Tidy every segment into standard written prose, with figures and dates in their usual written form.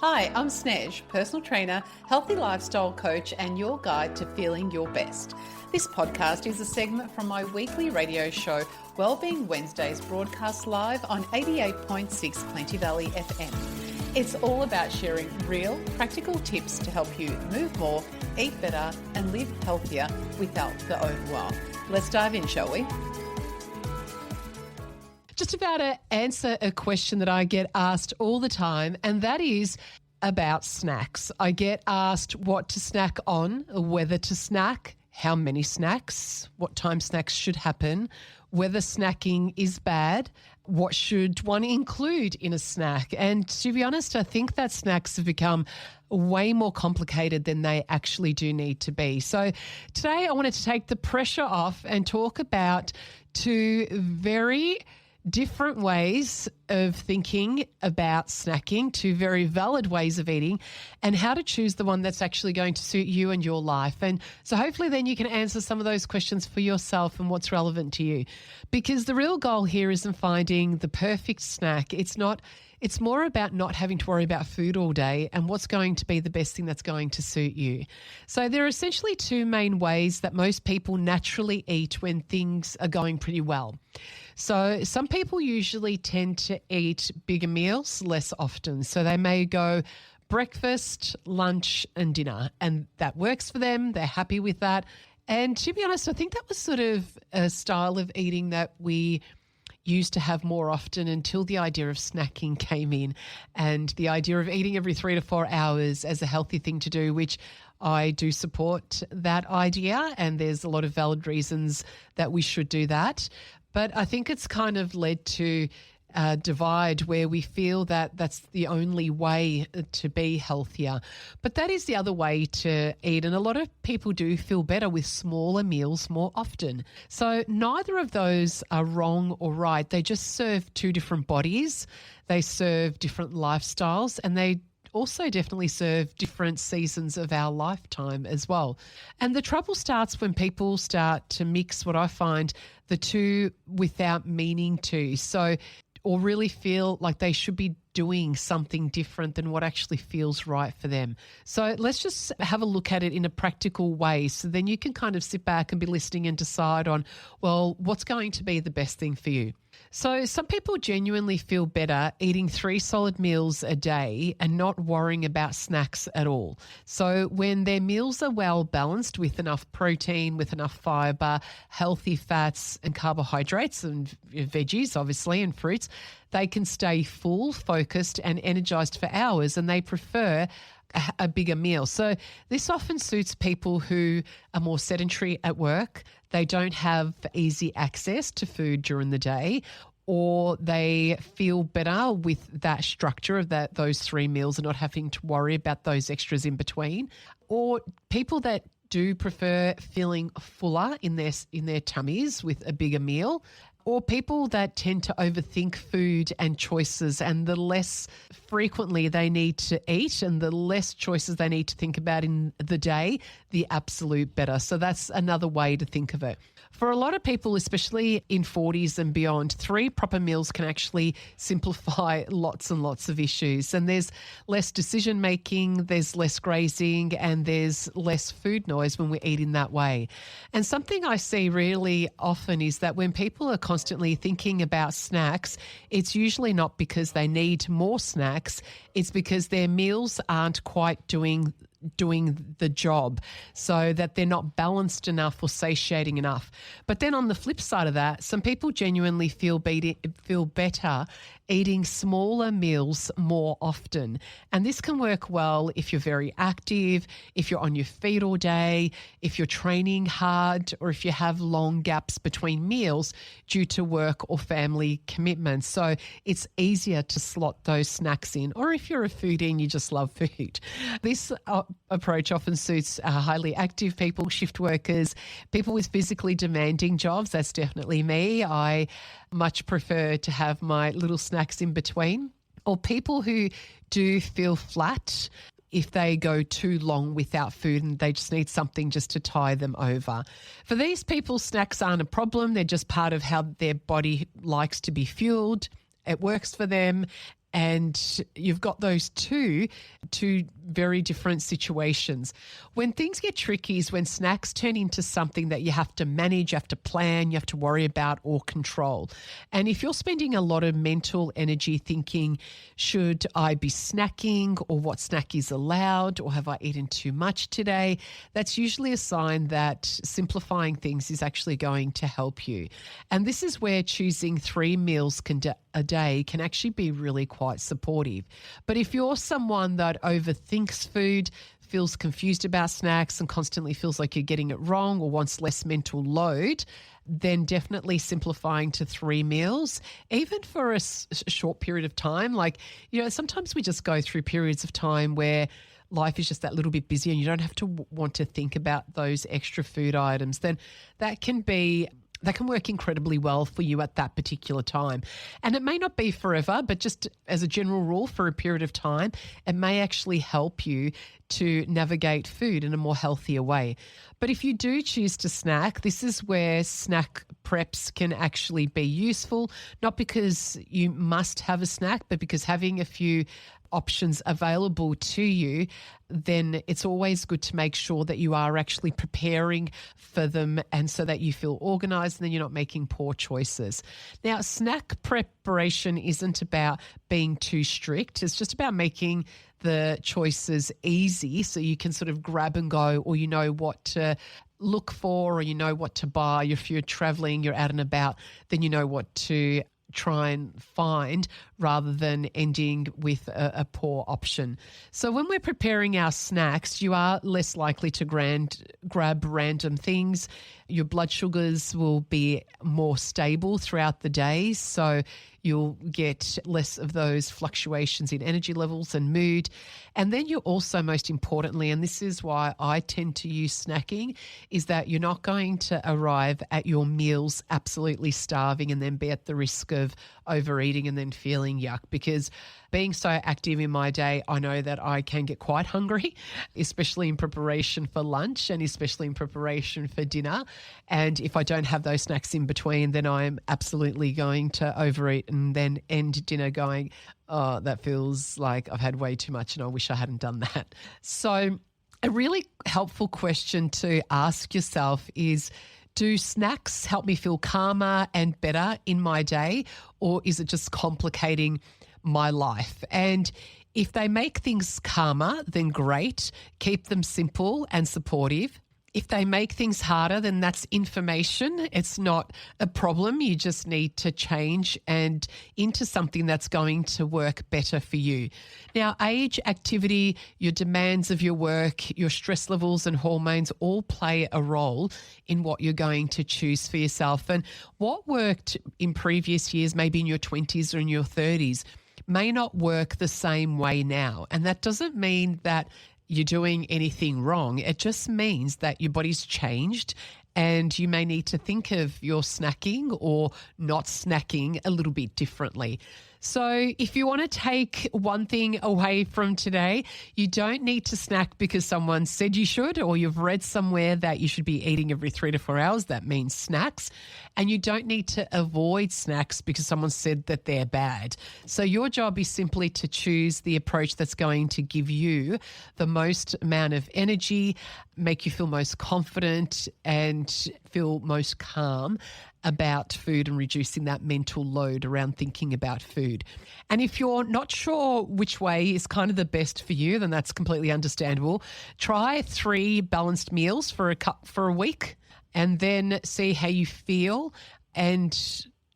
Hi, I'm Snez, personal trainer, healthy lifestyle coach, and your guide to feeling your best. This podcast is a segment from my weekly radio show, Wellbeing Wednesdays, broadcast live on 88.6 Plenty Valley FM. It's all about sharing real, practical tips to help you move more, eat better, and live healthier without the overwhelm. Let's dive in, shall we? Just about to answer a question that I get asked all the time, and that is about snacks. I get asked what to snack on, whether to snack, how many snacks, what time snacks should happen, whether snacking is bad, what should one include in a snack. And to be honest, I think that snacks have become way more complicated than they actually do need to be. So today I wanted to take the pressure off and talk about two very different ways of thinking about snacking, two very valid ways of eating, and how to choose the one that's actually going to suit you and your life. And so hopefully then you can answer some of those questions for yourself and what's relevant to you. Because the real goal here isn't finding the perfect snack. It's more about not having to worry about food all day and what's going to be the best thing that's going to suit you. So there are essentially two main ways that most people naturally eat when things are going pretty well. So some people usually tend to eat bigger meals less often. So they may go breakfast, lunch and dinner, and that works for them. They're happy with that. And to be honest, I think that was sort of a style of eating that we used to have more often until the idea of snacking came in and the idea of eating every 3 to 4 hours as a healthy thing to do, which I do support that idea, and there's a lot of valid reasons that we should do that. But I think it's kind of led to a divide where we feel that that's the only way to be healthier. But that is the other way to eat. And a lot of people do feel better with smaller meals more often. So neither of those are wrong or right. They just serve two different bodies. They serve different lifestyles, and they also definitely serve different seasons of our lifetime as well. And the trouble starts when people start to mix what I find the two without meaning to. So, or really feel like they should be doing something different than what actually feels right for them. So let's just have a look at it in a practical way. So then you can kind of sit back and be listening and decide on, well, what's going to be the best thing for you. So some people genuinely feel better eating 3 solid meals a day and not worrying about snacks at all. So when their meals are well balanced with enough protein, with enough fiber, healthy fats and carbohydrates and veggies, obviously, and fruits, they can stay full, focused and energized for hours, and they prefer a bigger meal. So this often suits people who are more sedentary at work. They don't have easy access to food during the day, or they feel better with that structure of those 3 meals and not having to worry about those extras in between, or people that do prefer feeling fuller in their tummies with a bigger meal, or people that tend to overthink food and choices, and the less frequently they need to eat and the less choices they need to think about in the day, the absolute better. So that's another way to think of it. For a lot of people, especially in 40s and beyond, 3 proper meals can actually simplify lots and lots of issues. And there's less decision making, there's less grazing, and there's less food noise when we eat in that way. And something I see really often is that when people are constantly thinking about snacks, it's usually not because they need more snacks, it's because their meals aren't quite doing the job, so that they're not balanced enough or satiating enough. But then on the flip side of that, some people genuinely feel better eating smaller meals more often. And this can work well if you're very active, if you're on your feet all day, if you're training hard, or if you have long gaps between meals due to work or family commitments. So it's easier to slot those snacks in. Or if you're a foodie and you just love food. This approach often suits highly active people, shift workers, people with physically demanding jobs. That's definitely me. I much prefer to have my little snacks in between. Or people who do feel flat if they go too long without food and they just need something just to tie them over. For these people, snacks aren't a problem. They're just part of how their body likes to be fueled. It works for them. And you've got those two very different situations. When things get tricky is when snacks turn into something that you have to manage, you have to plan, you have to worry about or control. And if you're spending a lot of mental energy thinking, should I be snacking, or what snack is allowed, or have I eaten too much today, that's usually a sign that simplifying things is actually going to help you. And this is where choosing 3 meals a day can actually be really quite supportive. But if you're someone that overthinks food, feels confused about snacks and constantly feels like you're getting it wrong or wants less mental load, then definitely simplifying to 3 meals, even for a short period of time. Like, sometimes we just go through periods of time where life is just that little bit busy and you don't have to want to think about those extra food items. Then that can work incredibly well for you at that particular time. And it may not be forever, but just as a general rule for a period of time, it may actually help you to navigate food in a more healthier way. But if you do choose to snack, this is where snack preps can actually be useful, not because you must have a snack, but because having a few options available to you, then it's always good to make sure that you are actually preparing for them, and so that you feel organized and then you're not making poor choices. Now, snack preparation isn't about being too strict. It's just about making the choices easy so you can sort of grab and go, or you know what to look for, or you know what to buy. If you're traveling, you're out and about, then you know what to try and find, rather than ending with a poor option. So when we're preparing our snacks, you are less likely to grab random things. Your blood sugars will be more stable throughout the day, so you'll get less of those fluctuations in energy levels and mood. And then you're also, most importantly, and this is why I tend to use snacking, is that you're not going to arrive at your meals absolutely starving and then be at the risk of overeating and then feeling yuck. Because being so active in my day, I know that I can get quite hungry, especially in preparation for lunch and especially in preparation for dinner. And if I don't have those snacks in between, then I'm absolutely going to overeat and then end dinner going, oh, that feels like I've had way too much and I wish I hadn't done that. So a really helpful question to ask yourself is, do snacks help me feel calmer and better in my day, or is it just complicating my life? And if they make things calmer, then great. Keep them simple and supportive. If they make things harder, then that's information. It's not a problem. You just need to change and into something that's going to work better for you. Now, age, activity, your demands of your work, your stress levels and hormones all play a role in what you're going to choose for yourself. And what worked in previous years, maybe in your 20s or in your 30s, may not work the same way now. And that doesn't mean that you're doing anything wrong. It just means that your body's changed and you may need to think of your snacking or not snacking a little bit differently. So if you want to take one thing away from today, you don't need to snack because someone said you should, or you've read somewhere that you should be eating every 3 to 4 hours. That means snacks. And you don't need to avoid snacks because someone said that they're bad. So your job is simply to choose the approach that's going to give you the most amount of energy, make you feel most confident and feel most calm about food and reducing that mental load around thinking about food. And if you're not sure which way is kind of the best for you, then that's completely understandable. Try 3 balanced meals for a week and then see how you feel. And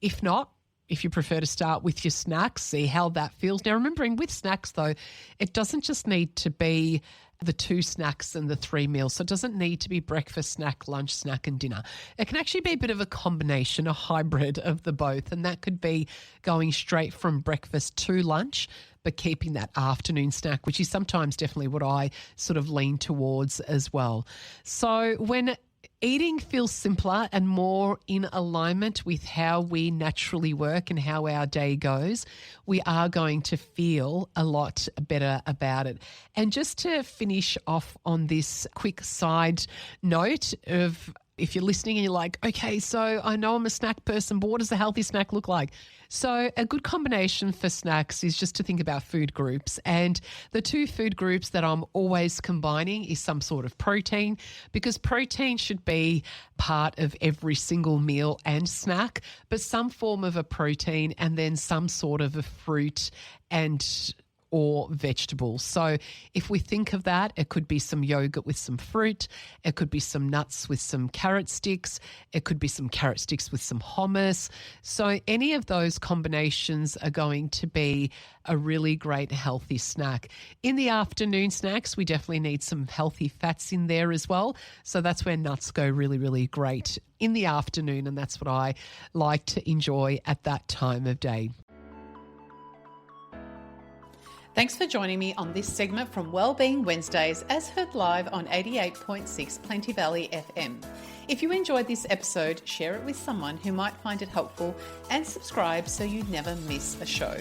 if not, if you prefer to start with your snacks, see how that feels. Now, remembering with snacks, though, it doesn't just need to be the 2 snacks and the 3 meals. So it doesn't need to be breakfast, snack, lunch, snack and dinner. It can actually be a bit of a combination, a hybrid of the both. And that could be going straight from breakfast to lunch, but keeping that afternoon snack, which is sometimes definitely what I sort of lean towards as well. So when eating feels simpler and more in alignment with how we naturally work and how our day goes, we are going to feel a lot better about it. And just to finish off on this quick side note of If you're listening and you're like, okay, so I know I'm a snack person, but what does a healthy snack look like? So a good combination for snacks is just to think about food groups. And the two food groups that I'm always combining is some sort of protein, because protein should be part of every single meal and snack, but some form of a protein and then some sort of a fruit and or vegetables. So if we think of that, it could be some yogurt with some fruit. It could be some nuts with some carrot sticks. It could be some carrot sticks with some hummus. So any of those combinations are going to be a really great healthy snack. In the afternoon snacks, we definitely need some healthy fats in there as well. So that's where nuts go really, really great in the afternoon. And that's what I like to enjoy at that time of day. Thanks for joining me on this segment from Wellbeing Wednesdays, as heard live on 88.6 Plenty Valley FM. If you enjoyed this episode, share it with someone who might find it helpful and subscribe so you never miss a show.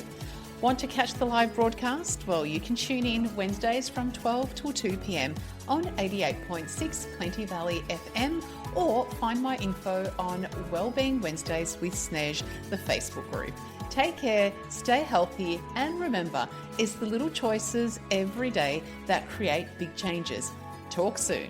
Want to catch the live broadcast? Well, you can tune in Wednesdays from 12 till 2 p.m. on 88.6 Plenty Valley FM, or find my info on Wellbeing Wednesdays with Snez, the Facebook group. Take care, stay healthy, and remember, it's the little choices every day that create big changes. Talk soon.